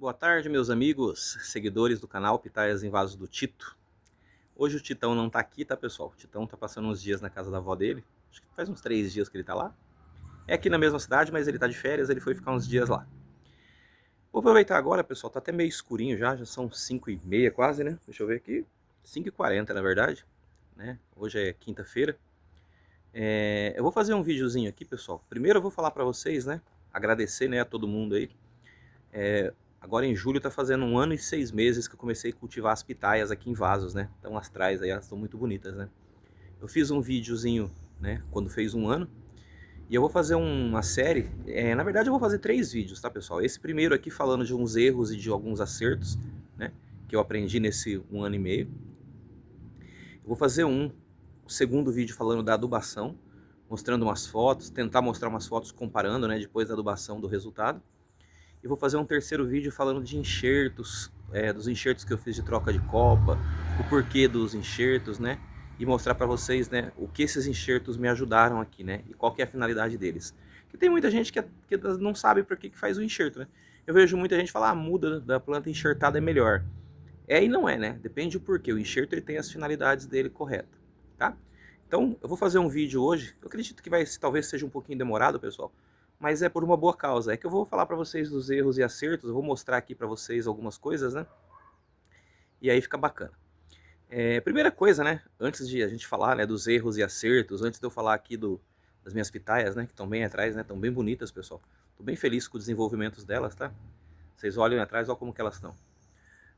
Boa tarde, meus amigos, seguidores do canal Pitaias em Vasos do Tito. Hoje o Titão não tá aqui, tá, pessoal? O Titão tá passando uns dias na casa da avó dele. Acho que faz uns 3 dias que ele tá lá. É aqui na mesma cidade, mas ele tá de férias, ele foi ficar uns dias lá. Vou aproveitar agora, pessoal, tá até meio escurinho já são 5h30 quase, né? Deixa eu ver aqui, 5h40 na verdade, né? Hoje é quinta-feira. Eu vou fazer um videozinho aqui, pessoal. Primeiro eu vou falar pra vocês, né? Agradecer, né, a todo mundo aí. Agora em julho tá fazendo 1 ano e 6 meses que eu comecei a cultivar as pitaias aqui em vasos, né? Então astrais aí, elas estão muito bonitas, né? Eu fiz um videozinho, né, quando fez 1 ano. E eu vou fazer uma série, na verdade eu vou fazer 3 vídeos, tá, pessoal? Esse primeiro aqui falando de uns erros e de alguns acertos, né, que eu aprendi nesse 1 ano e meio. Eu vou fazer o segundo vídeo falando da adubação, mostrando umas fotos, tentar mostrar umas fotos comparando, né, depois da adubação do resultado. E vou fazer um terceiro vídeo falando de enxertos, dos enxertos que eu fiz de troca de copa, o porquê dos enxertos, né? E mostrar para vocês, né, o que esses enxertos me ajudaram aqui, né? E qual que é a finalidade deles. Que tem muita gente que não sabe por que faz o enxerto, né? Eu vejo muita gente falar, muda da planta enxertada é melhor. E não é, né? Depende do porquê. O enxerto ele tem as finalidades dele corretas, tá? Então, eu vou fazer um vídeo hoje. Eu acredito que talvez seja um pouquinho demorado, pessoal, mas é por uma boa causa. É que eu vou falar para vocês dos erros e acertos, eu vou mostrar aqui para vocês algumas coisas, né? E aí fica bacana. Primeira coisa, né? Antes de a gente falar, né, dos erros e acertos, antes de eu falar aqui das minhas pitaias, né? Que estão bem atrás, né? Estão bem bonitas, pessoal. Tô bem feliz com o desenvolvimento delas, tá? Vocês olhem atrás, olha como que elas estão.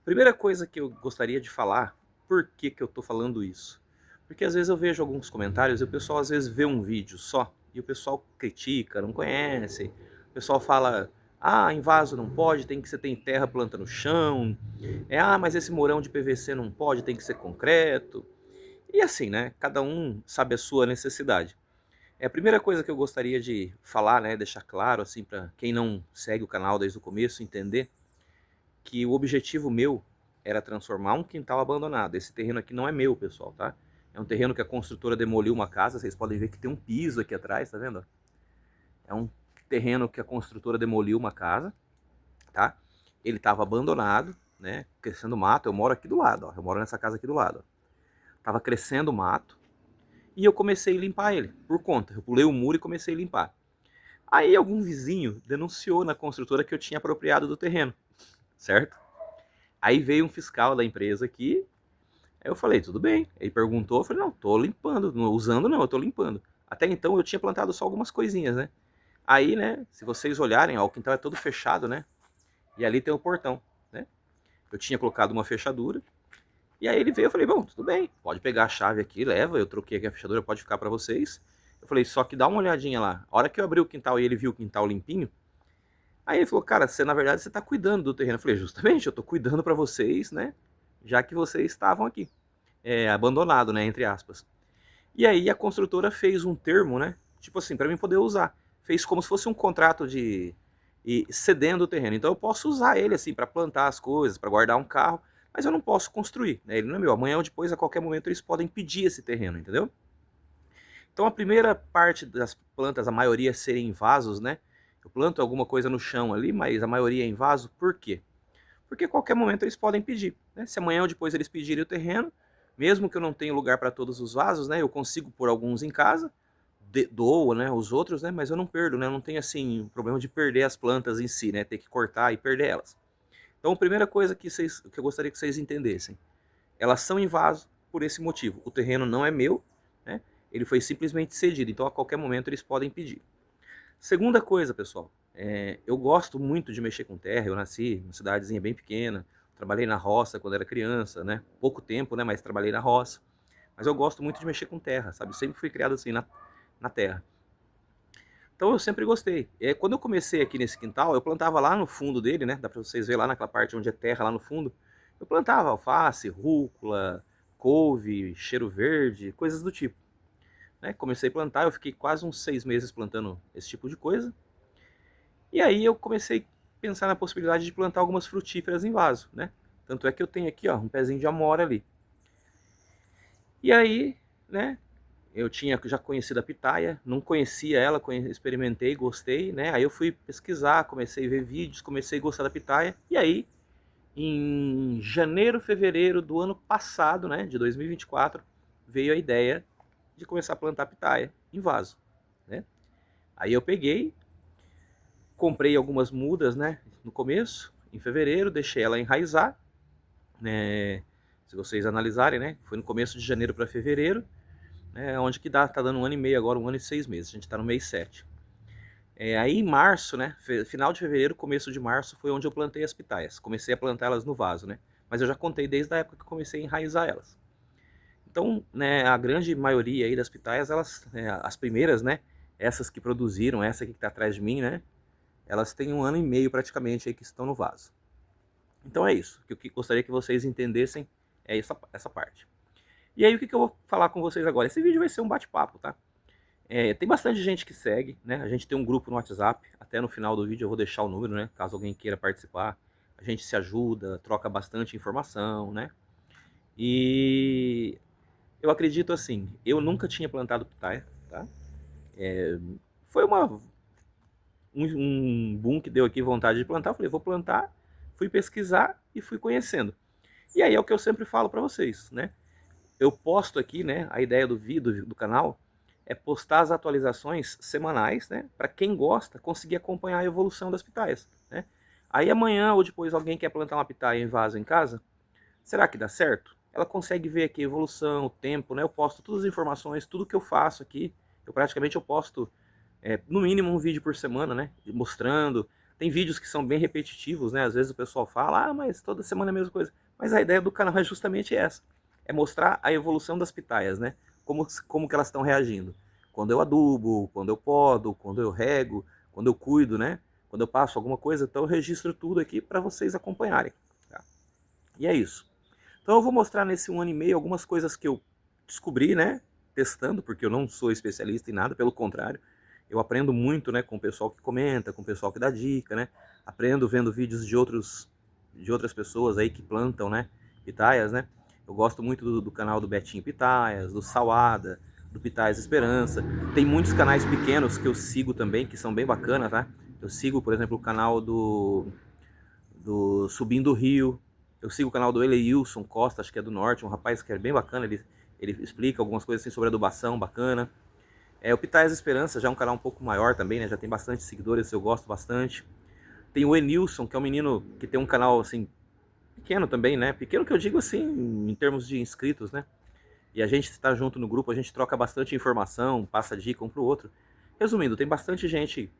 Primeira coisa que eu gostaria de falar, por que que eu tô falando isso? Porque às vezes eu vejo alguns comentários e o pessoal às vezes vê um vídeo só e o pessoal critica, não conhece. O pessoal fala, em vaso não pode, tem que ser tem terra, planta no chão. Mas esse morão de PVC não pode, tem que ser concreto. E assim, né? Cada um sabe a sua necessidade. A primeira coisa que eu gostaria de falar, né, deixar claro assim para quem não segue o canal desde o começo entender que o objetivo meu era transformar um quintal abandonado. Esse terreno aqui não é meu, pessoal, tá? É um terreno que a construtora demoliu uma casa, vocês podem ver que tem um piso aqui atrás, tá vendo? É um terreno que a construtora demoliu uma casa, tá? Ele estava abandonado, né? Crescendo mato, eu moro aqui do lado, ó. Eu moro nessa casa aqui do lado, ó. Tava crescendo mato e eu comecei a limpar ele, por conta. Eu pulei o muro e comecei a limpar. Aí algum vizinho denunciou na construtora que eu tinha apropriado do terreno, certo? Aí veio um fiscal da empresa aqui. Aí eu falei, tudo bem. Ele perguntou, eu falei, não, tô limpando, não usando não, eu tô limpando. Até então eu tinha plantado só algumas coisinhas, né? Aí, né, se vocês olharem, ó, o quintal é todo fechado, né? E ali tem o portão, né? Eu tinha colocado uma fechadura. E aí ele veio, eu falei, bom, tudo bem, pode pegar a chave aqui, leva, eu troquei aqui a fechadura, pode ficar pra vocês. Eu falei, só que dá uma olhadinha lá. A hora que eu abri o quintal e ele viu o quintal limpinho, aí ele falou, cara, você na verdade você tá cuidando do terreno. Eu falei, justamente, eu tô cuidando pra vocês, né? Já que vocês estavam aqui. Abandonado, né, entre aspas. E aí a construtora fez um termo, né, tipo assim, para mim poder usar. Fez como se fosse um contrato e cedendo o terreno. Então eu posso usar ele assim para plantar as coisas, para guardar um carro, mas eu não posso construir, né? Ele não é meu. Amanhã ou depois, a qualquer momento, eles podem pedir esse terreno, entendeu? Então a primeira parte das plantas, a maioria serem em vasos, né? Eu planto alguma coisa no chão ali, mas a maioria é em vaso. Por quê? Porque a qualquer momento eles podem pedir, né? Se amanhã ou depois eles pedirem o terreno, mesmo que eu não tenha lugar para todos os vasos, né? Eu consigo pôr alguns em casa, dou, né, os outros, né? Mas eu não perdo, né? Eu não tenho assim o problema de perder as plantas em si, né? Ter que cortar e perder elas. Então, a primeira coisa que eu gostaria que vocês entendessem, elas são em vaso por esse motivo. O terreno não é meu, né? Ele foi simplesmente cedido. Então, a qualquer momento eles podem pedir. Segunda coisa, pessoal, eu gosto muito de mexer com terra. Eu nasci numa cidadezinha bem pequena, trabalhei na roça quando era criança, né? Pouco tempo, né? Mas trabalhei na roça. Mas eu gosto muito de mexer com terra, sabe? Sempre fui criado assim na terra. Então eu sempre gostei. Quando eu comecei aqui nesse quintal, eu plantava lá no fundo dele, né? Dá pra vocês verem lá naquela parte onde é terra, lá no fundo. Eu plantava alface, rúcula, couve, cheiro verde, coisas do tipo. Né? Comecei a plantar, eu fiquei quase uns 6 meses plantando esse tipo de coisa. E aí eu comecei a pensar na possibilidade de plantar algumas frutíferas em vaso, né? Tanto é que eu tenho aqui, ó, um pezinho de amora ali. E aí, né, eu tinha já conhecido a pitaia, não conhecia ela, experimentei, gostei, né? Aí eu fui pesquisar, comecei a ver vídeos, comecei a gostar da pitaia. E aí, em janeiro, fevereiro do ano passado, né, de 2024, veio a ideia de começar a plantar pitaia em vaso, né? Aí eu peguei, comprei algumas mudas, né, no começo, em fevereiro, deixei ela enraizar, né? Se vocês analisarem, né, foi no começo de janeiro para fevereiro, né, onde que tá dando 1 ano e meio agora, 1 ano e 6 meses, a gente tá no mês 7. Aí em março, né, final de fevereiro, começo de março, foi onde eu plantei as pitaias. Comecei a plantar elas no vaso, né? Mas eu já contei desde a época que eu comecei a enraizar elas. Então, né, a grande maioria aí das pitaias, elas, as primeiras, né, essas que produziram, essa aqui que está atrás de mim, né, elas têm 1 ano e meio praticamente aí que estão no vaso. Então é isso, que eu gostaria que vocês entendessem é essa parte. E aí o que eu vou falar com vocês agora? Esse vídeo vai ser um bate-papo, tá? Tem bastante gente que segue, né? A gente tem um grupo no WhatsApp, até no final do vídeo eu vou deixar o número, né? Caso alguém queira participar. A gente se ajuda, troca bastante informação, né? E eu acredito assim, eu nunca tinha plantado pitaia, tá? Foi um boom que deu aqui vontade de plantar, eu falei, vou plantar, fui pesquisar e fui conhecendo. E aí é o que eu sempre falo para vocês, né? Eu posto aqui, né, a ideia do vídeo do canal é postar as atualizações semanais, né, para quem gosta conseguir acompanhar a evolução das pitaias, né? Aí amanhã ou depois alguém quer plantar uma pitaia em vaso em casa, será que dá certo? Ela consegue ver aqui a evolução, o tempo, né? Eu posto todas as informações, tudo que eu faço aqui, eu posto no mínimo um vídeo por semana, né, mostrando. Tem vídeos que são bem repetitivos, né? Às vezes o pessoal fala, ah, mas toda semana é a mesma coisa. Mas a ideia do canal é justamente essa. É mostrar a evolução das pitaias, né? Como que elas estão reagindo. Quando eu adubo, quando eu podo, quando eu rego, quando eu cuido, né? Quando eu passo alguma coisa, então eu registro tudo aqui para vocês acompanharem. Tá? E é isso. Então eu vou mostrar nesse 1 ano e meio algumas coisas que eu descobri, né? Testando, porque eu não sou especialista em nada, pelo contrário. Eu aprendo muito, né, com o pessoal que comenta, com o pessoal que dá dica, né? Aprendo vendo vídeos de outras pessoas aí que plantam, né, pitaias, né? Eu gosto muito do canal do Betinho Pitaias, do Salada, do Pitaias Esperança. Tem muitos canais pequenos que eu sigo também, que são bem bacanas, tá? Eu sigo, por exemplo, o canal do Subindo o Rio. Eu sigo o canal do Eleilson Costa, acho que é do Norte, um rapaz que é bem bacana, ele explica algumas coisas assim sobre adubação, bacana. O Pitaias Esperança já é um canal um pouco maior também, né? Já tem bastante seguidores, eu gosto bastante. Tem o Enilson, que é um menino que tem um canal assim pequeno também, né? Pequeno que eu digo assim, em termos de inscritos, né? E a gente está junto no grupo, a gente troca bastante informação, passa dica um pro outro. Resumindo, tem bastante gente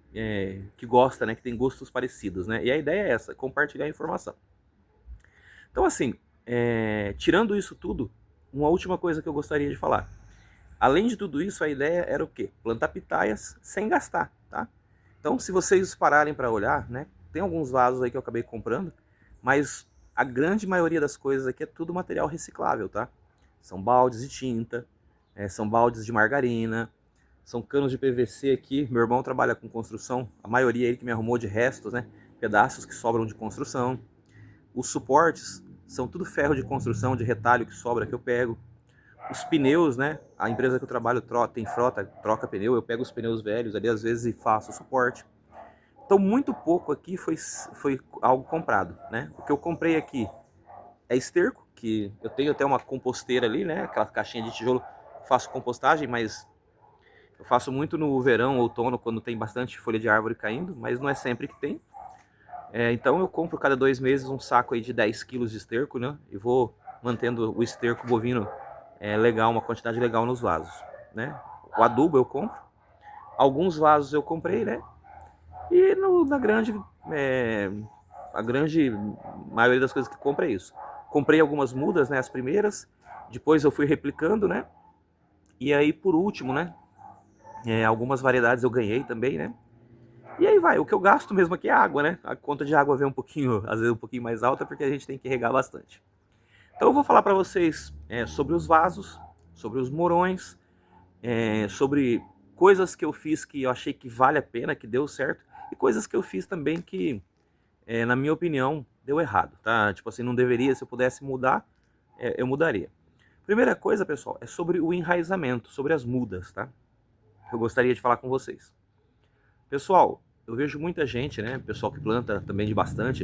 que gosta, né? Que tem gostos parecidos, né? E a ideia é essa, compartilhar informação. Então assim, tirando isso tudo, uma última coisa que eu gostaria de falar. Além de tudo isso, a ideia era o quê? Plantar pitaias sem gastar, tá? Então, se vocês pararem para olhar, né? Tem alguns vasos aí que eu acabei comprando, mas a grande maioria das coisas aqui é tudo material reciclável, tá? São baldes de tinta, são baldes de margarina, são canos de PVC aqui. Meu irmão trabalha com construção, a maioria aí que me arrumou de restos, né? Pedaços que sobram de construção. Os suportes são tudo ferro de construção, de retalho que sobra que eu pego. Os pneus, né? A empresa que eu trabalho tem frota, troca pneu, eu pego os pneus velhos ali às vezes e faço o suporte. Então muito pouco aqui foi algo comprado, né? O que eu comprei aqui é esterco, que eu tenho até uma composteira ali, né? Aquela caixinha de tijolo, faço compostagem, mas eu faço muito no verão, outono, quando tem bastante folha de árvore caindo, mas não é sempre que tem. Então eu compro cada 2 meses um saco aí de 10 quilos de esterco, né? E vou mantendo o esterco bovino legal, uma quantidade legal nos vasos, né? O adubo eu compro, alguns vasos eu comprei, né? E a grande maioria das coisas que compro é isso. Comprei algumas mudas, né? As primeiras, depois eu fui replicando, né? E aí por último, né? Algumas variedades eu ganhei também, né? E aí vai, o que eu gasto mesmo aqui é água, né? A conta de água vem um pouquinho, às vezes um pouquinho mais alta, porque a gente tem que regar bastante. Então eu vou falar para vocês sobre os vasos, sobre os morões, sobre coisas que eu fiz que eu achei que vale a pena, que deu certo, e coisas que eu fiz também que, na minha opinião, deu errado, tá? Tipo assim, não deveria, se eu pudesse mudar, eu mudaria. Primeira coisa, pessoal, é sobre o enraizamento, sobre as mudas, tá? Eu gostaria de falar com vocês. Pessoal, eu vejo muita gente, né? Pessoal que planta também de bastante,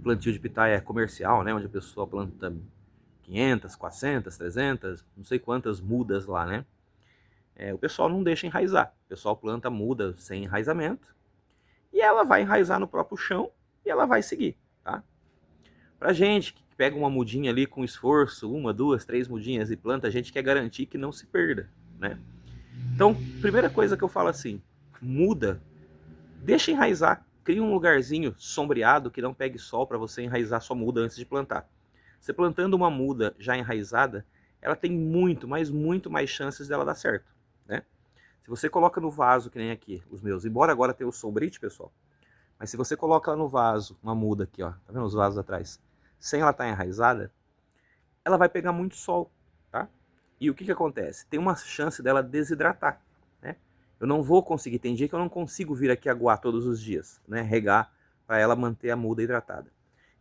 plantio de pitaia comercial, né? Onde a pessoa planta 500, 400, 300, não sei quantas mudas lá, né? O pessoal não deixa enraizar. O pessoal planta muda sem enraizamento e ela vai enraizar no próprio chão e ela vai seguir, tá? Pra gente que pega uma mudinha ali com esforço, 1, 2, 3 mudinhas e planta, a gente quer garantir que não se perda, né? Então, primeira coisa que eu falo assim, muda, deixa enraizar, cria um lugarzinho sombreado que não pegue sol para você enraizar sua muda antes de plantar. Você plantando uma muda já enraizada, ela tem muito, mas muito mais chances dela dar certo, né? Se você coloca no vaso, que nem aqui, os meus, embora agora tenha o sombrite, pessoal, mas se você coloca lá no vaso, uma muda aqui, ó, tá vendo os vasos atrás, sem ela estar enraizada, ela vai pegar muito sol, tá? E o que acontece? Tem uma chance dela desidratar, né? Eu não vou conseguir, tem dia que eu não consigo vir aqui aguar todos os dias, né? Regar para ela manter a muda hidratada.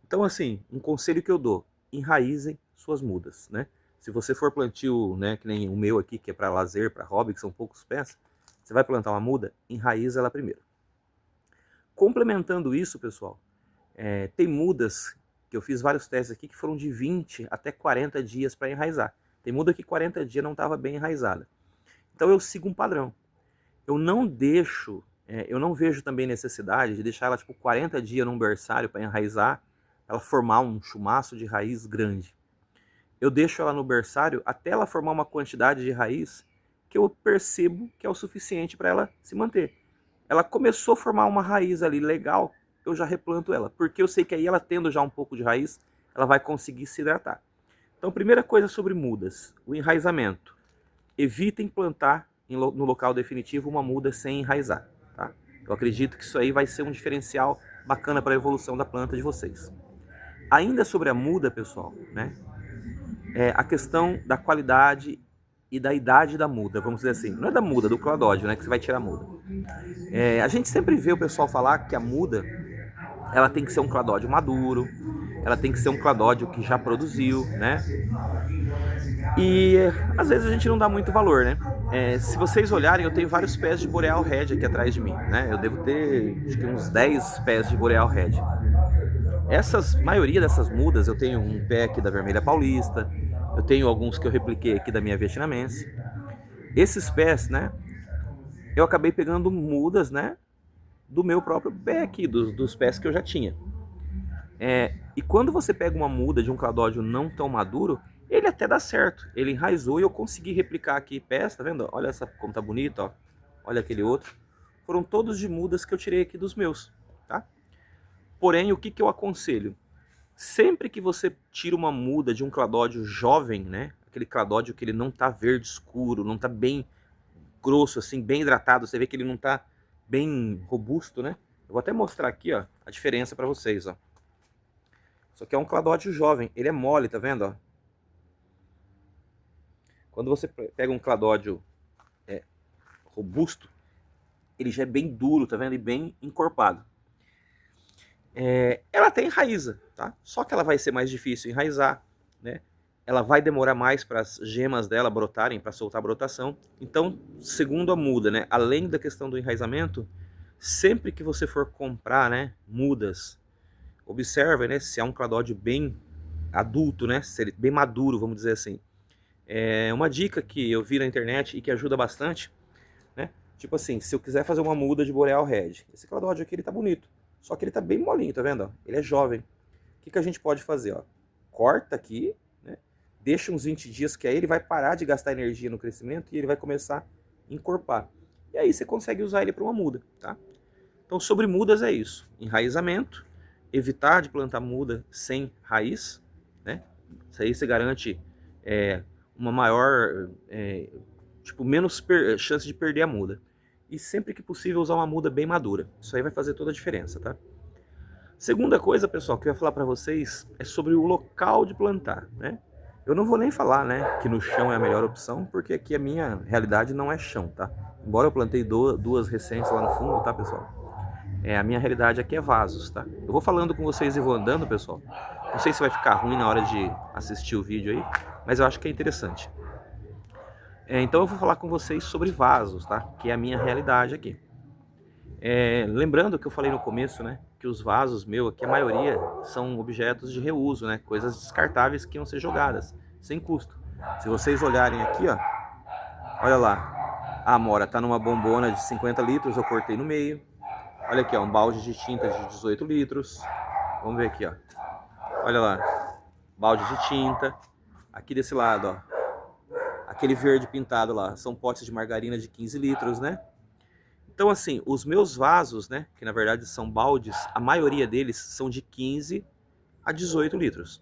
Então, assim, um conselho que eu dou, enraizem suas mudas, né? Se você for plantio, né, que nem o meu aqui, que é para lazer, para hobby, que são poucos pés, você vai plantar uma muda, enraiza ela primeiro. Complementando isso, pessoal, tem mudas que eu fiz vários testes aqui que foram de 20 até 40 dias para enraizar. Tem muda que 40 dias não estava bem enraizada. Então eu sigo um padrão. Eu não vejo também necessidade de deixar ela tipo 40 dias num berçário para enraizar, ela formar um chumaço de raiz grande. Eu deixo ela no berçário até ela formar uma quantidade de raiz que eu percebo que é o suficiente para ela se manter. Ela começou a formar uma raiz ali legal, eu já replanto ela, porque eu sei que aí ela tendo já um pouco de raiz, ela vai conseguir se hidratar. Então, primeira coisa sobre mudas, o enraizamento. Evitem plantar no local definitivo uma muda sem enraizar, tá? Eu acredito que isso aí vai ser um diferencial bacana para a evolução da planta de vocês. Ainda sobre a muda, pessoal, né? A questão da qualidade e da idade da muda, vamos dizer assim. Não é da muda, do cladódio, né? Que você vai tirar a muda. A gente sempre vê o pessoal falar que a muda, ela tem que ser um cladódio maduro, ela tem que ser um cladódio que já produziu, né? E às vezes a gente não dá muito valor, né? Se vocês olharem, eu tenho vários pés de Boreal Red aqui atrás de mim, né? Eu devo ter acho que uns 10 pés de Boreal Red. Maioria dessas mudas, eu tenho um pé aqui da Vermelha Paulista, eu tenho alguns que eu repliquei aqui da minha vietnamense. Esses pés, né? Eu acabei pegando mudas, né? Do meu próprio pé aqui, dos pés que eu já tinha. E quando você pega uma muda de um cladódio não tão maduro, ele até dá certo. Ele enraizou e eu consegui replicar aqui pés, tá vendo? Olha essa como tá bonito, ó. Olha aquele outro. Foram todos de mudas que eu tirei aqui dos meus, tá? Porém, o que eu aconselho? Sempre que você tira uma muda de um cladódio jovem, né? Aquele cladódio que ele não tá verde escuro, não tá bem grosso, assim, bem hidratado, você vê que ele não tá bem robusto, né? Eu vou até mostrar aqui, ó, a diferença para vocês, ó. Isso aqui é um cladódio jovem, ele é mole, tá vendo, ó? Quando você pega um cladódio robusto, ele já é bem duro, tá vendo? E bem encorpado. Ela tem enraiza, tá? Só que ela vai ser mais difícil enraizar, né? Ela vai demorar mais para as gemas dela brotarem, para soltar a brotação. Então, segundo a muda, né? Além da questão do enraizamento, sempre que você for comprar, né, mudas, observe, né, se é um cladódio bem adulto, né? Se ele bem maduro, vamos dizer assim. Uma dica que eu vi na internet e que ajuda bastante, né? Tipo assim, se eu quiser fazer uma muda de Boreal Red, esse cladódio aqui ele tá bonito, só que ele tá bem molinho, tá vendo? Ele é jovem. O que a gente pode fazer, ó? Corta aqui, né? Deixa uns 20 dias que aí ele vai parar de gastar energia no crescimento e ele vai começar a encorpar. E aí você consegue usar ele para uma muda, tá? Então sobre mudas é isso. Enraizamento, evitar de plantar muda sem raiz, né? Isso aí você garante uma maior, menos chance de perder a muda. E sempre que possível usar uma muda bem madura. Isso aí vai fazer toda a diferença, tá? Segunda coisa, pessoal, que eu ia falar para vocês é sobre o local de plantar, né? Eu não vou nem falar, né, que no chão é a melhor opção, porque aqui a minha realidade não é chão, tá? Embora eu plantei duas recentes lá no fundo, tá, pessoal? A minha realidade aqui é vasos, tá? Eu vou falando com vocês e vou andando, pessoal. Não sei se vai ficar ruim na hora de assistir o vídeo aí, mas eu acho que é interessante. Então eu vou falar com vocês sobre vasos, tá? Que é a minha realidade aqui. Lembrando que eu falei no começo, né? Que os vasos aqui a maioria são objetos de reuso, né? Coisas descartáveis que iam ser jogadas, sem custo. Se vocês olharem aqui, ó, olha lá, a amora tá numa bombona de 50 litros, eu cortei no meio. Olha aqui, ó, um balde de tinta de 18 litros. Vamos ver aqui, ó. Olha lá, balde de tinta. Aqui desse lado, ó, aquele verde pintado lá, são potes de margarina de 15 litros, né? Então, assim, os meus vasos, né, que na verdade são baldes, a maioria deles são de 15 a 18 litros.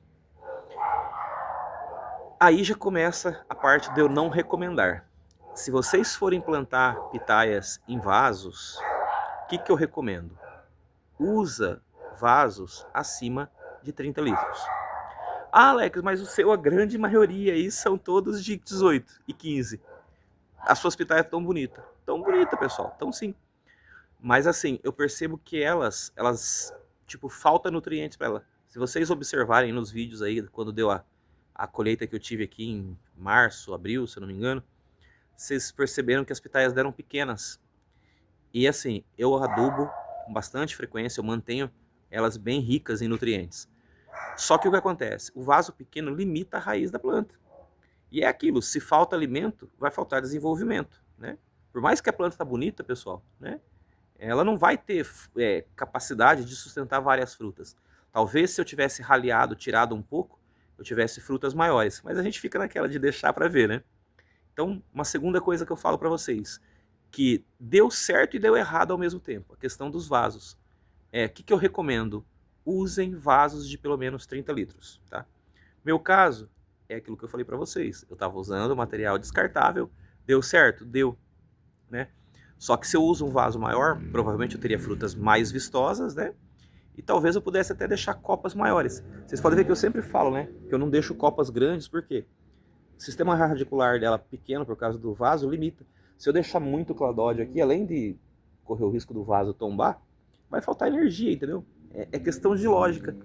Aí já começa a parte de eu não recomendar. Se vocês forem plantar pitaias em vasos, o que eu recomendo? Usa vasos acima de 30 litros. Ah, Alex, mas o seu, a grande maioria aí são todos de 18 e 15. As suas pitaias tão bonitas. Tão bonita, pessoal. Tão sim. Mas assim, eu percebo que elas tipo, falta nutrientes para ela. Se vocês observarem nos vídeos aí, quando deu a colheita que eu tive aqui em março, abril, se eu não me engano, vocês perceberam que as pitaias deram pequenas. E assim, eu adubo com bastante frequência, eu mantenho elas bem ricas em nutrientes. Só que o que acontece? O vaso pequeno limita a raiz da planta. E é aquilo, se falta alimento, vai faltar desenvolvimento, né? Por mais que a planta tá bonita, pessoal, né? Ela não vai ter capacidade de sustentar várias frutas. Talvez se eu tivesse raleado, tirado um pouco, eu tivesse frutas maiores. Mas a gente fica naquela de deixar para ver, né? Então, uma segunda coisa que eu falo para vocês, que deu certo e deu errado ao mesmo tempo, a questão dos vasos. O que eu recomendo? Usem vasos de pelo menos 30 litros, tá? Meu caso é aquilo que eu falei para vocês. Eu estava usando material descartável, deu certo? Deu, né? Só que se eu uso um vaso maior, provavelmente eu teria frutas mais vistosas, né? E talvez eu pudesse até deixar copas maiores. Vocês podem ver que eu sempre falo, né? Que eu não deixo copas grandes, por quê? O sistema radicular dela pequeno, por causa do vaso, limita. Se eu deixar muito cladódio aqui, além de correr o risco do vaso tombar, vai faltar energia, entendeu? É questão de lógica.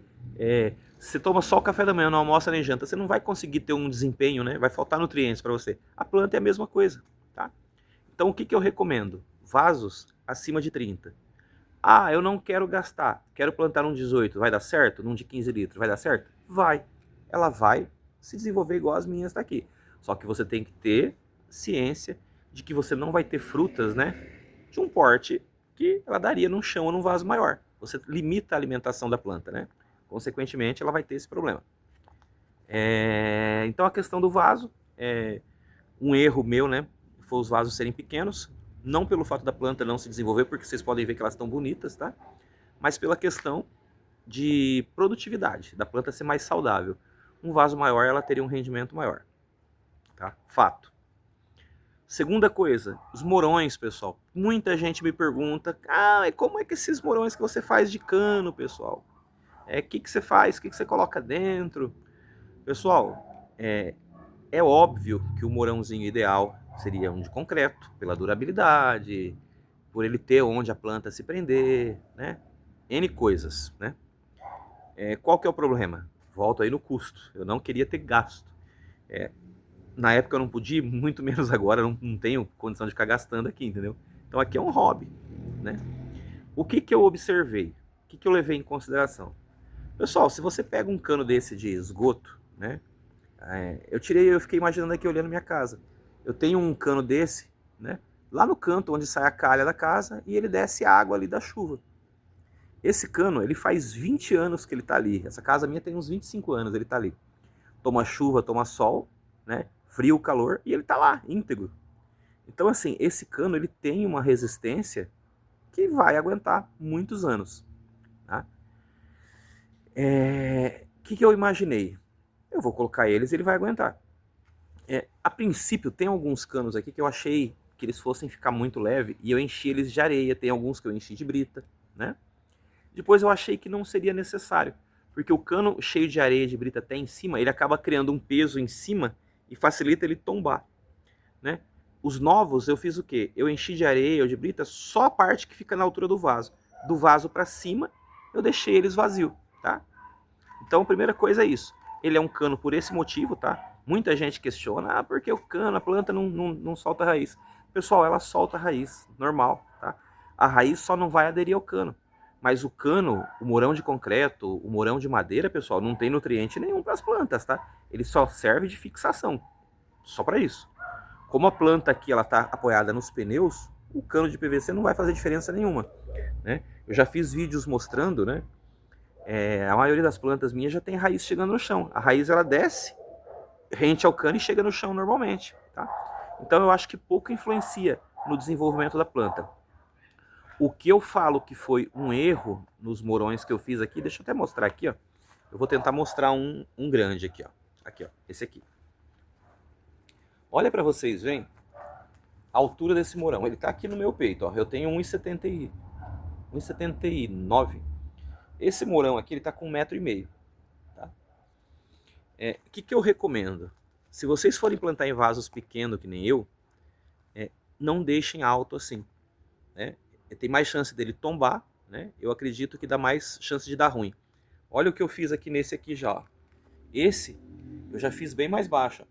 Você toma só o café da manhã, não almoça nem janta, você não vai conseguir ter um desempenho, né? Vai faltar nutrientes para você. A planta é a mesma coisa, tá? Então o que eu recomendo? Vasos acima de 30. Ah, eu não quero gastar, quero plantar um 18, vai dar certo? Num de 15 litros, vai dar certo? Vai. Ela vai se desenvolver igual as minhas daqui. Só que você tem que ter ciência de que você não vai ter frutas, né? De um porte que ela daria num chão ou num vaso maior. Você limita a alimentação da planta, né? Consequentemente, ela vai ter esse problema. Então a questão do vaso, um erro meu, né? Foi os vasos serem pequenos, não pelo fato da planta não se desenvolver, porque vocês podem ver que elas estão bonitas, tá? Mas pela questão de produtividade, da planta ser mais saudável. Um vaso maior, ela teria um rendimento maior, tá? Fato. Segunda coisa, os morões, pessoal. Muita gente me pergunta, como é que esses morões que você faz de cano, pessoal? O que você faz? O que você coloca dentro? Pessoal, é óbvio que o morãozinho ideal seria um de concreto, pela durabilidade, por ele ter onde a planta se prender, né? N coisas, né? Qual que é o problema? Volto aí no custo. Eu não queria ter gasto. Na época eu não podia, muito menos agora, eu não tenho condição de ficar gastando aqui, entendeu? Então aqui é um hobby, né? O que eu observei? O que eu levei em consideração? Pessoal, se você pega um cano desse de esgoto, né? Eu fiquei imaginando aqui olhando minha casa. Eu tenho um cano desse, né? Lá no canto onde sai a calha da casa e ele desce a água ali da chuva. Esse cano, ele faz 20 anos que ele tá ali. Essa casa minha tem uns 25 anos, ele tá ali. Toma chuva, toma sol, né? Frio, calor, e ele tá lá, íntegro. Então, assim, esse cano, ele tem uma resistência que vai aguentar muitos anos, tá? Que eu imaginei? Eu vou colocar eles e ele vai aguentar. A princípio, tem alguns canos aqui que eu achei que eles fossem ficar muito leve e eu enchi eles de areia. Tem alguns que eu enchi de brita, né? Depois eu achei que não seria necessário, porque o cano cheio de areia de brita até em cima, ele acaba criando um peso em cima e facilita ele tombar, né? Os novos eu fiz o quê? Eu enchi de areia ou de brita só a parte que fica na altura do vaso. Do vaso para cima, eu deixei eles vazio, tá? Então a primeira coisa é isso. Ele é um cano por esse motivo, tá? Muita gente questiona, porque o cano, a planta não solta raiz. Pessoal, ela solta raiz, normal, tá? A raiz só não vai aderir ao cano. Mas o cano, o mourão de concreto, o mourão de madeira, pessoal, não tem nutriente nenhum para as plantas, tá? Ele só serve de fixação, só para isso. Como a planta aqui ela está apoiada nos pneus, o cano de PVC não vai fazer diferença nenhuma, né? Eu já fiz vídeos mostrando, né? A maioria das plantas minhas já tem raiz chegando no chão. A raiz ela desce rente ao cano e chega no chão normalmente, tá? Então eu acho que pouco influencia no desenvolvimento da planta. O que eu falo que foi um erro nos mourões que eu fiz aqui, deixa eu até mostrar aqui, ó. Eu vou tentar mostrar um grande aqui, ó. Aqui, ó, esse aqui. Olha para vocês verem a altura desse mourão. Ele tá aqui no meu peito, ó. Eu tenho 1,79. Esse mourão aqui, ele tá com 1,5 m. Tá? O que eu recomendo? Se vocês forem plantar em vasos pequenos, que nem eu, não deixem alto assim, né? Tem mais chance dele tombar, né? Eu acredito que dá mais chance de dar ruim. Olha o que eu fiz aqui nesse aqui já, ó. Esse eu já fiz bem mais baixo.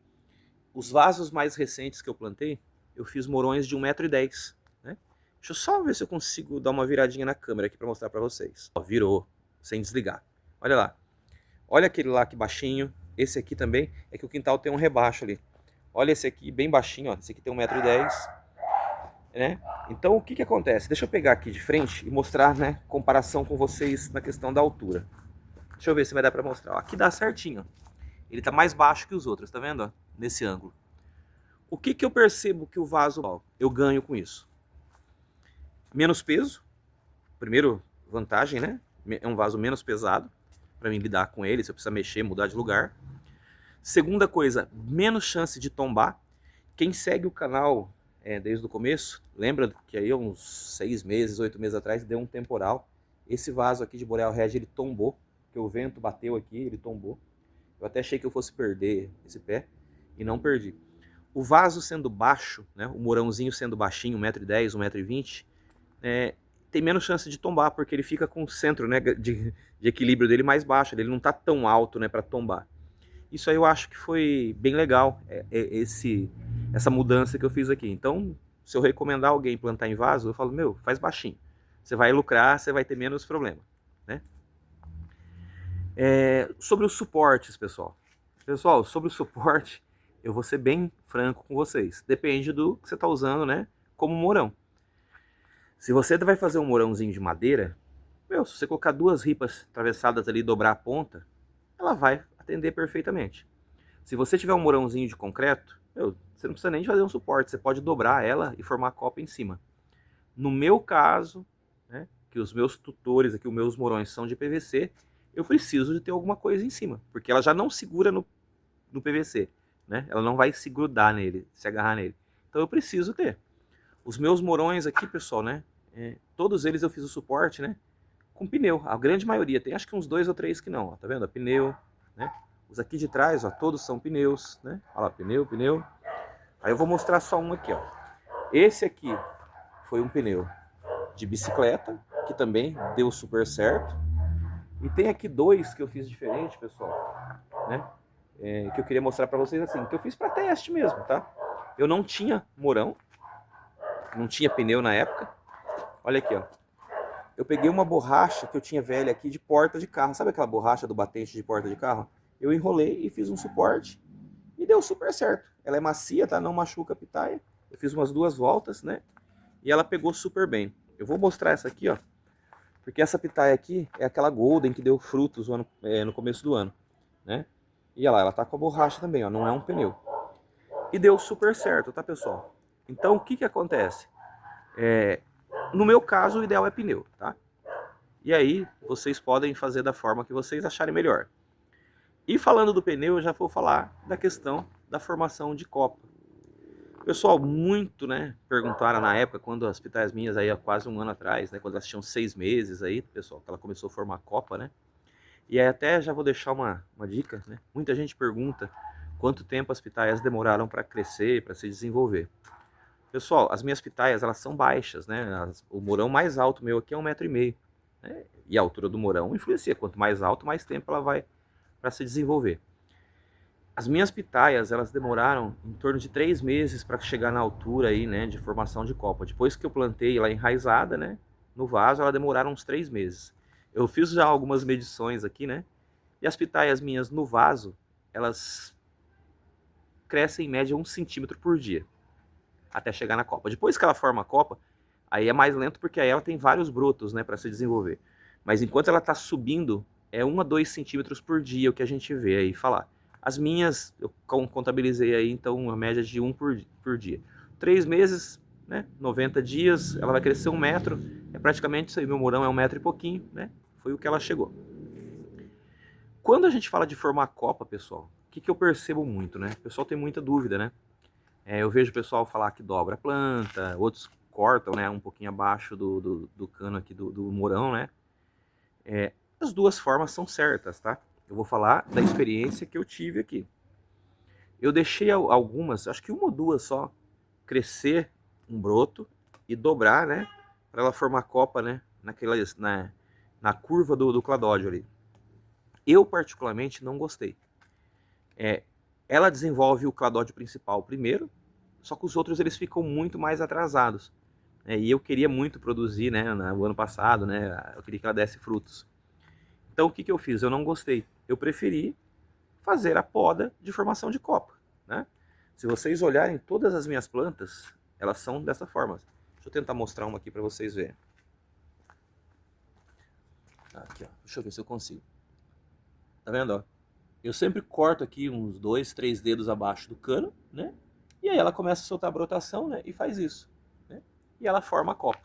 Os vasos mais recentes que eu plantei, eu fiz mourões de 1,10 m, né? Deixa eu só ver se eu consigo dar uma viradinha na câmera aqui para mostrar para vocês. Ó, virou, sem desligar. Olha lá. Olha aquele lá que baixinho. Esse aqui também, é que o quintal tem um rebaixo ali. Olha esse aqui, bem baixinho, ó. Esse aqui tem 1,10 m. Né? Então o que acontece? Deixa eu pegar aqui de frente e mostrar, né, comparação com vocês na questão da altura. Deixa eu ver se vai dar para mostrar. Ó, aqui dá certinho. Ele está mais baixo que os outros, tá vendo? Ó, nesse ângulo. O que eu percebo que o vaso eu ganho com isso? Menos peso. Primeiro vantagem, né? É um vaso menos pesado para mim lidar com ele, se eu precisar mexer, mudar de lugar. Segunda coisa, menos chance de tombar. Quem segue o canal desde o começo, lembra que aí uns 6 meses, 8 meses atrás, deu um temporal. Esse vaso aqui de Boreal Red, ele tombou, porque o vento bateu aqui, ele tombou. Eu até achei que eu fosse perder esse pé, e não perdi. O vaso sendo baixo, né, o mourãozinho sendo baixinho, 1,10 m, 1,20 m, tem menos chance de tombar, porque ele fica com o centro, né, de equilíbrio dele mais baixo, ele não está tão alto, né, para tombar. Isso aí eu acho que foi bem legal, essa mudança que eu fiz aqui. Então, se eu recomendar alguém plantar em vaso, eu falo, meu, faz baixinho. Você vai lucrar, você vai ter menos problema, né? Sobre os suportes, pessoal. Pessoal, sobre o suporte, eu vou ser bem franco com vocês. Depende do que você está usando, né, como mourão. Se você vai fazer um mourãozinho de madeira, meu, se você colocar 2 ripas atravessadas ali e dobrar a ponta, ela vai atender perfeitamente. Se você tiver um mourãozinho de concreto, você não precisa nem de fazer um suporte, você pode dobrar ela e formar a copa em cima. No meu caso, né, que os meus tutores aqui, os meus mourões são de PVC, eu preciso de ter alguma coisa em cima, porque ela já não segura no PVC, né? Ela não vai se grudar nele, se agarrar nele. Então eu preciso ter. Os meus mourões aqui, pessoal, né, todos eles eu fiz o suporte, né, com pneu. A grande maioria, tem acho que uns 2 ou 3 que não, ó, tá vendo? Pneu, né? Os aqui de trás, ó, todos são pneus, né? Olha lá, pneu. Aí eu vou mostrar só um aqui, ó. Esse aqui foi um pneu de bicicleta, que também deu super certo. E tem aqui 2 que eu fiz diferente, pessoal, né? Que eu queria mostrar pra vocês assim, que eu fiz pra teste mesmo, tá? Eu não tinha mourão, não tinha pneu na época. Olha aqui, ó. Eu peguei uma borracha que eu tinha velha aqui de porta de carro. Sabe aquela borracha do batente de porta de carro? Eu enrolei e fiz um suporte e deu super certo. Ela é macia, tá? Não machuca a pitaia. Eu fiz umas 2 voltas, né? E ela pegou super bem. Eu vou mostrar essa aqui, ó. Porque essa pitaia aqui é aquela Golden que deu frutos no começo do ano, né? E olha lá, ela tá com a borracha também, ó. Não é um pneu. E deu super certo, tá, pessoal? Então, o que acontece? No meu caso, o ideal é pneu, tá? E aí, vocês podem fazer da forma que vocês acharem melhor. E falando do pneu, eu já vou falar da questão da formação de copa. Pessoal, muito, né, perguntaram na época, quando as pitaias minhas aí há quase 1 ano atrás, né, quando elas tinham 6 meses aí, pessoal, que ela começou a formar copa, né? E aí até já vou deixar uma dica, né? Muita gente pergunta quanto tempo as pitaias demoraram para crescer, para se desenvolver. Pessoal, as minhas pitaias, elas são baixas, né? O mourão mais alto meu aqui é 1,5 m, né? E a altura do mourão influencia. Quanto mais alto, mais tempo ela vai para se desenvolver. As minhas pitaias, elas demoraram em torno de 3 meses para chegar na altura aí, né, de formação de copa. Depois que eu plantei ela enraizada, né, no vaso, ela demoraram uns 3 meses. Eu fiz já algumas medições aqui, né, e as pitaias minhas no vaso, elas crescem em média 1 centímetro por dia, até chegar na copa. Depois que ela forma a copa, aí é mais lento porque aí ela tem vários brotos, né, para se desenvolver. Mas enquanto ela está subindo, é 1 a 2 centímetros por dia o que a gente vê aí falar. As minhas, eu contabilizei aí, então, uma média de 1 por dia. 3 meses, né, 90 dias, ela vai crescer 1 metro. É praticamente isso aí, meu morão é 1 metro e pouquinho, né? Foi o que ela chegou. Quando a gente fala de formar copa, pessoal, o que eu percebo muito, né? O pessoal tem muita dúvida, né? Eu vejo o pessoal falar que dobra a planta, outros cortam, né, um pouquinho abaixo do cano aqui do morão, né? As duas formas são certas, tá? Eu vou falar da experiência que eu tive aqui. Eu deixei algumas, acho que 1 ou 2 só, crescer um broto e dobrar, né? Para ela formar copa, né? Na curva do cladódio ali. Eu, particularmente, não gostei. Ela desenvolve o cladódio principal primeiro, só que os outros eles ficam muito mais atrasados. E eu queria muito produzir, né? No ano passado, né? Eu queria que ela desse frutos. Então o que eu fiz? Eu não gostei. Eu preferi fazer a poda de formação de copa, né? Se vocês olharem todas as minhas plantas, elas são dessa forma. Deixa eu tentar mostrar uma aqui para vocês verem. Aqui, ó. Deixa eu ver se eu consigo. Tá vendo, ó? Eu sempre corto aqui uns 2, 3 dedos abaixo do cano, né? E aí ela começa a soltar a brotação, né? E faz isso, né? E ela forma a copa.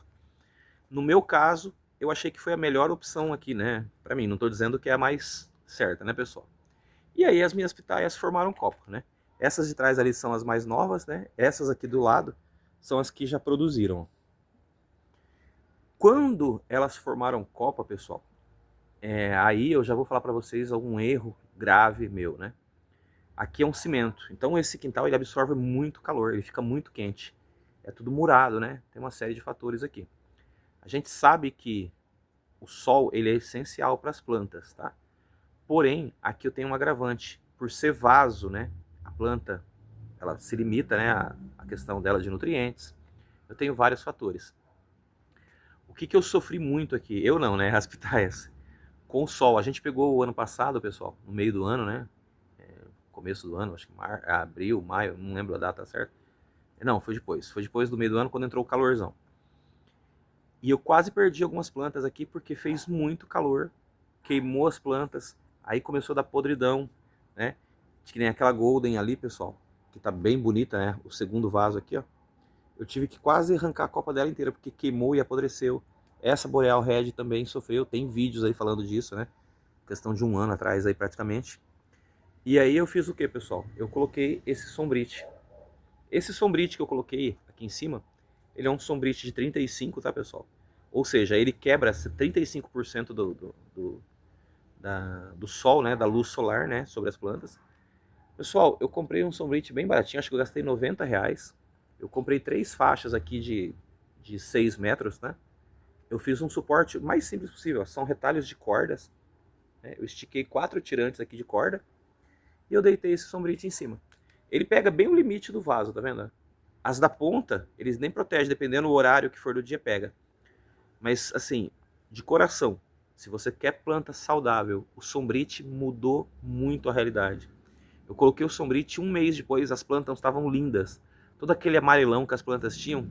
No meu caso, eu achei que foi a melhor opção aqui, né? Para mim, não estou dizendo que é a mais certa, né, pessoal? E aí as minhas pitaias formaram copa, né? Essas de trás ali são as mais novas, né? Essas aqui do lado são as que já produziram. Quando elas formaram copa, pessoal, aí eu já vou falar para vocês algum erro grave meu, né? Aqui é um cimento, então esse quintal ele absorve muito calor, ele fica muito quente. É tudo murado, né? Tem uma série de fatores aqui. A gente sabe que o sol ele é essencial para as plantas, tá? Porém, aqui eu tenho um agravante. Por ser vaso, né? A planta ela se limita, né? A questão dela de nutrientes. Eu tenho vários fatores. O que eu sofri muito aqui? Eu não, né? As pitaias. Com o sol. A gente pegou o ano passado, pessoal, no meio do ano, né? Começo do ano, acho que abril, maio, não lembro a data certa. Não, foi depois. Foi depois do meio do ano, quando entrou o calorzão. E eu quase perdi algumas plantas aqui porque fez muito calor, queimou as plantas, aí começou a dar podridão, né? Que nem aquela golden ali, pessoal, que tá bem bonita, né? O segundo vaso aqui, ó. Eu tive que quase arrancar a copa dela inteira porque queimou e apodreceu. Essa Boreal Red também sofreu, tem vídeos aí falando disso, né? Questão de 1 ano atrás aí praticamente. E aí eu fiz o que, pessoal? Eu coloquei esse sombrite. Esse sombrite que eu coloquei aqui em cima, ele é um sombrite de 35, tá, pessoal? Ou seja, ele quebra 35% do sol, né, da luz solar, né, sobre as plantas. Pessoal, eu comprei um sombrite bem baratinho, acho que eu gastei R$ 90. Eu comprei 3 faixas aqui de 6 metros, né? Eu fiz um suporte mais simples possível, são retalhos de cordas. Né? Eu estiquei 4 tirantes aqui de corda e eu deitei esse sombrite em cima. Ele pega bem o limite do vaso, tá vendo? As da ponta, eles nem protegem, dependendo do horário que for do dia, pega. Mas, assim, de coração, se você quer planta saudável, o sombrite mudou muito a realidade. Eu coloquei o sombrite 1 mês depois, as plantas estavam lindas. Todo aquele amarelão que as plantas tinham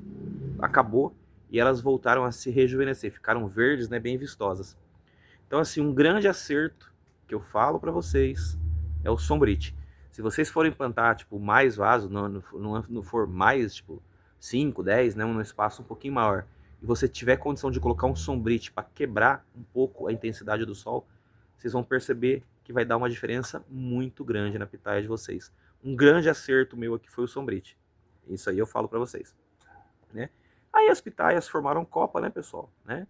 acabou e elas voltaram a se rejuvenescer, ficaram verdes, né, bem vistosas. Então, assim, um grande acerto que eu falo para vocês é o sombrite. Se vocês forem plantar, tipo, mais vaso, não for mais, tipo, 5, 10, né, num espaço um pouquinho maior, e você tiver condição de colocar um sombrite para quebrar um pouco a intensidade do sol, vocês vão perceber que vai dar uma diferença muito grande na pitaia de vocês. Um grande acerto meu aqui foi o sombrite. Isso aí eu falo para vocês, né? Aí as pitaias formaram copa, né, pessoal, né?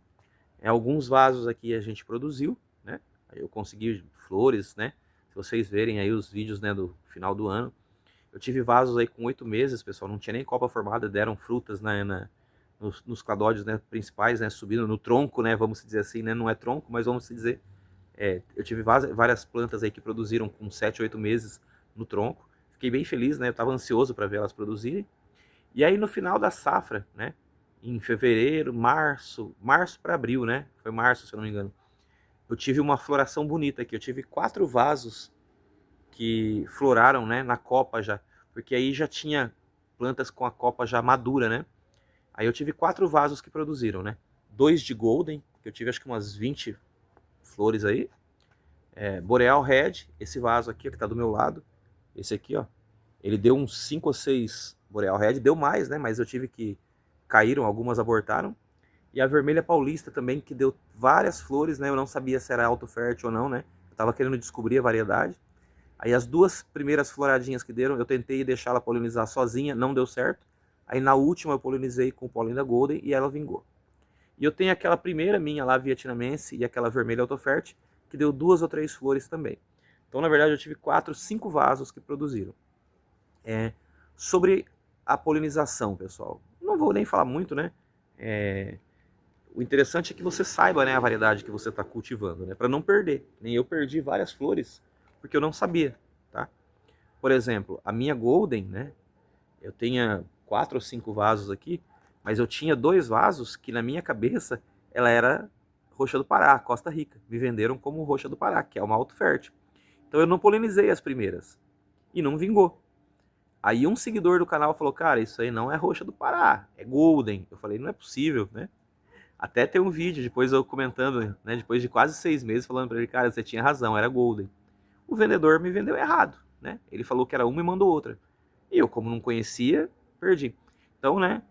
Alguns vasos aqui a gente produziu, né? Aí eu consegui flores, né? Se vocês verem aí os vídeos, né, do final do ano. Eu tive vasos aí com 8 meses, pessoal, não tinha nem copa formada, deram frutas nos cladódios, né, principais, né, subindo no tronco, né, vamos dizer assim, né, não é tronco, mas vamos dizer, eu tive várias plantas aí que produziram com 7, 8 meses, no tronco. Fiquei bem feliz, né? Eu estava ansioso para ver elas produzirem. E aí no final da safra, né? Em fevereiro, março para abril, né? Foi março, se eu não me engano. Eu tive uma floração bonita aqui. Eu tive 4 vasos que floraram, né? Na copa já. Porque aí já tinha plantas com a copa já madura, né? Aí eu tive 4 vasos que produziram, né? 2 de Golden, que eu tive acho que umas 20 flores aí. Boreal Red, esse vaso aqui que tá do meu lado. Esse aqui, ó. Ele deu uns 5 ou 6 Boreal Red, deu mais, né? Mas eu tive que... caíram, algumas abortaram. E a Vermelha Paulista também, que deu várias flores, né? Eu não sabia se era autofértil ou não, né? Eu tava querendo descobrir a variedade. Aí as 2 primeiras floradinhas que deram, eu tentei deixar ela polinizar sozinha, não deu certo. Aí na última eu polinizei com o pólen da Golden e ela vingou. E eu tenho aquela primeira minha lá, vietnamense, e aquela vermelha autofértil, que deu 2 ou 3 flores também. Então, na verdade, eu tive 4, 5 vasos que produziram. Sobre a polinização, pessoal, não vou nem falar muito, né? O interessante é que você saiba, né, a variedade que você está cultivando, né? Para não perder. Nem eu perdi várias flores porque eu não sabia, tá? Por exemplo, a minha Golden, né? Eu tinha 4 ou 5 vasos aqui, mas eu tinha 2 vasos que na minha cabeça ela era Roxa do Pará, Costa Rica. Me venderam como Roxa do Pará, que é uma autofértil. Então eu não polinizei as primeiras e não vingou. Aí um seguidor do canal falou, cara, isso aí não é Roxa do Pará, é Golden. Eu falei, não é possível, né? Até tem um vídeo, depois eu comentando, né, depois de quase 6 meses, falando pra ele, cara, você tinha razão, era Golden. O vendedor me vendeu errado, né? Ele falou que era uma e mandou outra. E eu, como não conhecia, perdi. Então, né,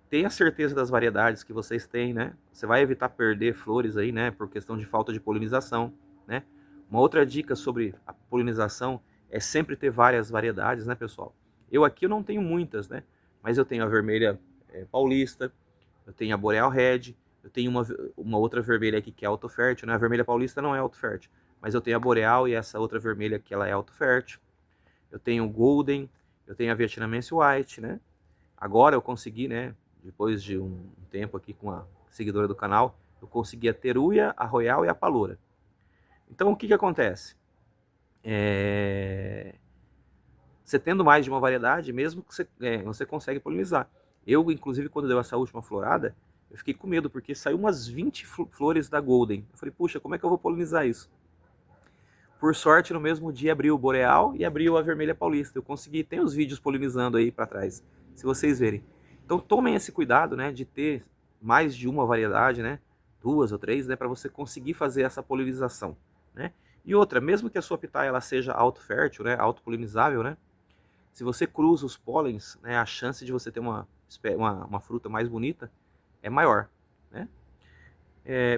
tenha certeza das variedades que vocês têm, né? Você vai evitar perder flores aí, né, por questão de falta de polinização, né? Uma outra dica sobre a polinização é sempre ter várias variedades, né, pessoal? Eu aqui eu não tenho muitas, né? Mas eu tenho a vermelha paulista, eu tenho a Boreal Red, eu tenho uma outra vermelha aqui que é autofértil, né? A vermelha paulista não é autofértil, mas eu tenho a Boreal e essa outra vermelha que ela é autofértil. Eu tenho o Golden, eu tenho a Vietnamense White, né? Agora eu consegui, né? Depois de um tempo aqui com a seguidora do canal, eu consegui a Teruia, a Royal e a Paloura. Então o que que acontece? Você tendo mais de uma variedade, mesmo que você consegue polinizar. Eu, inclusive, quando deu essa última florada, eu fiquei com medo, porque saiu umas 20 flores da Golden. Eu falei, puxa, como é que eu vou polinizar isso? Por sorte, no mesmo dia abriu o Boreal e abriu a Vermelha Paulista. Eu consegui, tem os vídeos polinizando aí para trás, se vocês verem. Então tomem esse cuidado, né, de ter mais de uma variedade, né, 2 ou 3, né, para você conseguir fazer essa polinização, né? E outra, mesmo que a sua pitaia ela seja autofértil, né, autopolinizável, né, se você cruza os pólens, né, a chance de você ter uma fruta mais bonita é maior, né?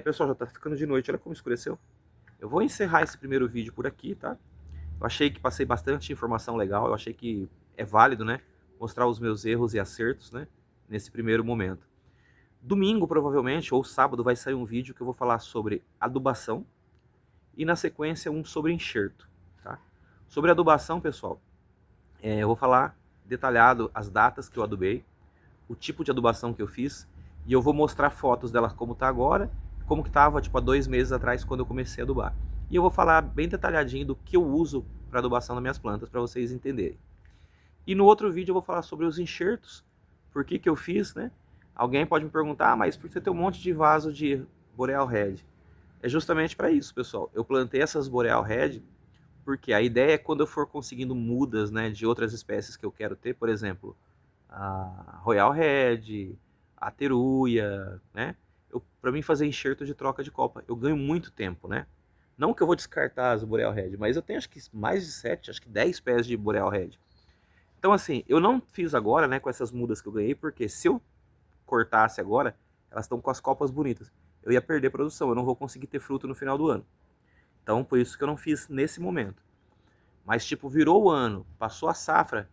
Pessoal, já está ficando de noite, olha como escureceu. Eu vou encerrar esse primeiro vídeo por aqui, tá? Eu achei que passei bastante informação legal, eu achei que é válido, né, mostrar os meus erros e acertos, né, nesse primeiro momento. Domingo, provavelmente, ou sábado, vai sair um vídeo que eu vou falar sobre adubação e, na sequência, um sobre enxerto, tá? Sobre adubação, pessoal, eu vou falar detalhado as datas que eu adubei, o tipo de adubação que eu fiz, e eu vou mostrar fotos dela como tá agora, como que tava tipo há 2 meses atrás quando eu comecei a adubar. E eu vou falar bem detalhadinho do que eu uso para adubação das minhas plantas, para vocês entenderem. E no outro vídeo eu vou falar sobre os enxertos, por que que eu fiz, né? Alguém pode me perguntar, mas por que você tem um monte de vaso de Boreal Red? É justamente para isso, pessoal. Eu plantei essas Boreal Red porque a ideia é quando eu for conseguindo mudas, né, de outras espécies que eu quero ter, por exemplo, a Royal Red, a Teruia, né? Para mim fazer enxerto de troca de copa, eu ganho muito tempo, né? Não que eu vou descartar as Boreal Red, mas eu tenho acho que mais de 7, acho que 10 pés de Boreal Red. Então assim, eu não fiz agora, né, com essas mudas que eu ganhei, porque se eu cortasse agora, elas estão com as copas bonitas. Eu ia perder produção, eu não vou conseguir ter fruto no final do ano. Então por isso que eu não fiz nesse momento. Mas tipo, virou o ano, passou a safra,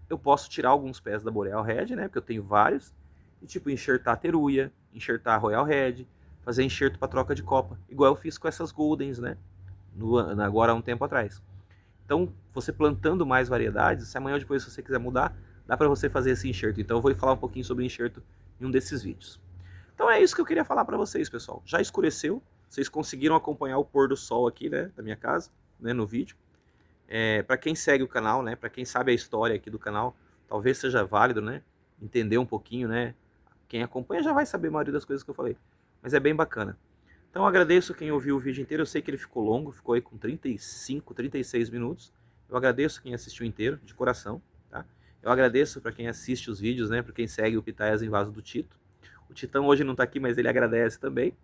eu posso tirar alguns pés da Boreal Red, né? Porque eu tenho vários. E tipo, enxertar a Teruia, enxertar a Royal Red, fazer enxerto para troca de copa. Igual eu fiz com essas Goldens, né? Agora há um tempo atrás. Então, você plantando mais variedades, se amanhã ou depois você quiser mudar, dá para você fazer esse enxerto. Então eu vou falar um pouquinho sobre enxerto em um desses vídeos. Então é isso que eu queria falar para vocês, pessoal. Já escureceu, vocês conseguiram acompanhar o pôr do sol aqui, né, da minha casa, né, no vídeo. Para quem segue o canal, né, para quem sabe a história aqui do canal, talvez seja válido, né, entender um pouquinho, né, quem acompanha já vai saber a maioria das coisas que eu falei, mas é bem bacana. Então eu agradeço quem ouviu o vídeo inteiro, eu sei que ele ficou longo, ficou aí com 35, 36 minutos, eu agradeço quem assistiu inteiro, de coração, tá? Eu agradeço para quem assiste os vídeos, né, para quem segue o Pitaias Invaso do Tito. O Titão hoje não está aqui, mas ele agradece também.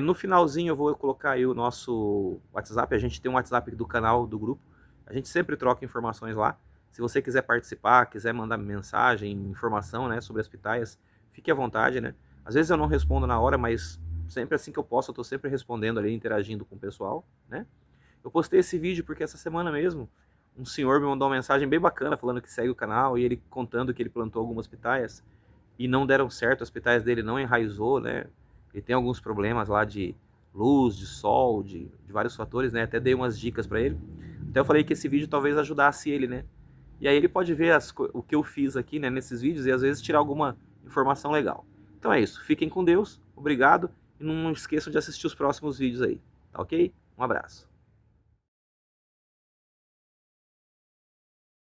No finalzinho eu vou colocar aí o nosso WhatsApp, a gente tem um WhatsApp do canal, do grupo, a gente sempre troca informações lá. Se você quiser participar, quiser mandar mensagem, informação, né, sobre as pitaias, fique à vontade, né. Às vezes eu não respondo na hora, mas sempre assim que eu posso, eu estou sempre respondendo ali, interagindo com o pessoal, né. Eu postei esse vídeo porque essa semana mesmo, um senhor me mandou uma mensagem bem bacana, falando que segue o canal, e ele contando que ele plantou algumas pitaias, e não deram certo, as pitaias dele não enraizou, né, ele tem alguns problemas lá de luz, de sol, de vários fatores, né, até dei umas dicas para ele, até eu falei que esse vídeo talvez ajudasse ele, né, e aí ele pode ver o que eu fiz aqui, né, nesses vídeos, e às vezes tirar alguma informação legal. Então é isso, fiquem com Deus, obrigado, e não esqueçam de assistir os próximos vídeos aí, tá ok? Um abraço.